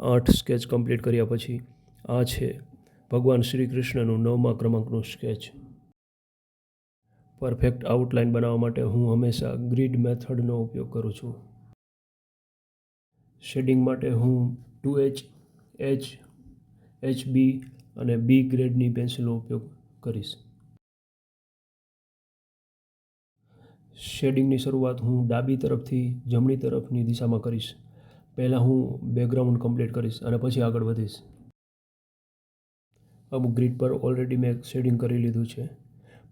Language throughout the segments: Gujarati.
8 સ્કેચ કમ્પ્લીટ કર્યા પછી આ છે ભગવાન શ્રી કૃષ્ણનું 9મા ક્રમાંકનું સ્કેચ. પરફેક્ટ આઉટલાઇન બનાવવા માટે હું હંમેશા ગ્રીડ મેથડનો ઉપયોગ કરું છું. શેડિંગ માટે હું 2H, H, HB અને B ગ્રેડની પેન્સિલનો ઉપયોગ કરીશ. શેડિંગની શરૂઆત હું ડાબી તરફથી જમણી તરફની દિશામાં કરીશ. પહેલાં હું બેકગ્રાઉન્ડ કમ્પ્લીટ કરીશ અને પછી આગળ વધીશ. અમુક ગ્રીડ પર ઓલરેડી મેં શેડિંગ કરી લીધું છે.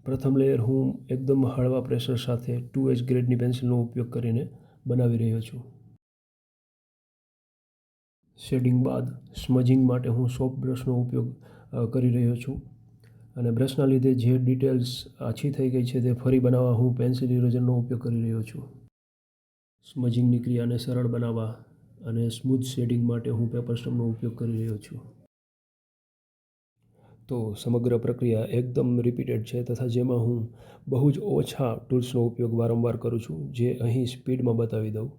પ્રથમ લેયર હું એકદમ હળવા પ્રેશર સાથે 2H ગ્રેડની પેન્સિલનો ઉપયોગ કરીને બનાવી રહ્યો છું. શેડિંગ બાદ સ્મજિંગ માટે હું સોફ્ટ બ્રશનો ઉપયોગ કરી રહ્યો છું અને બ્રશના લીધે જે ડિટેલ્સ આછી થઈ ગઈ છે તે ફરી બનાવવા હું પેન્સિલ ઇરેઝરનો ઉપયોગ કરી રહ્યો છું. સ્મજિંગની ક્રિયાને સરળ બનાવવા અને સ્મૂથ શેડિંગ માટે હું પેપર સ્ટમ્પનો ઉપયોગ કરી રહ્યો છું. તો સમગ્ર પ્રક્રિયા એકદમ રિપીટેડ છે તથા જેમાં હું બહુ જ ઓછા ટૂલ્સનો ઉપયોગ વારંવાર કરું છું, જે અહીં સ્પીડમાં બતાવી દઉં.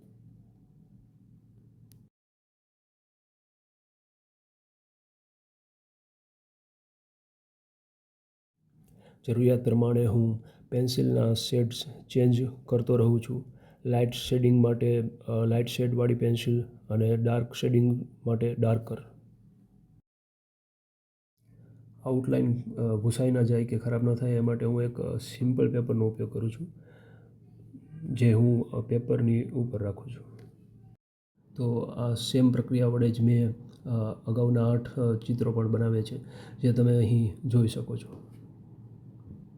જરૂરિયાત પ્રમાણે હું પેન્સિલના શેડ્સ ચેન્જ કરતો રહું છું. લાઇટ શેડિંગ માટે લાઇટ શેડવાળી પેન્સિલ અને ડાર્ક શેડિંગ માટે ડાર્કર. આઉટલાઇન ભૂસાઈ ના જાય કે ખરાબ ન થાય એ માટે હું એક સિમ્પલ પેપરનો ઉપયોગ કરું છું, જે હું પેપરની ઉપર રાખું છું. તો આ સેમ પ્રક્રિયા વડે જ મેં અગાઉના 8 ચિત્રો પણ બનાવ્યા છે, જે તમે અહીં જોઈ શકો છો.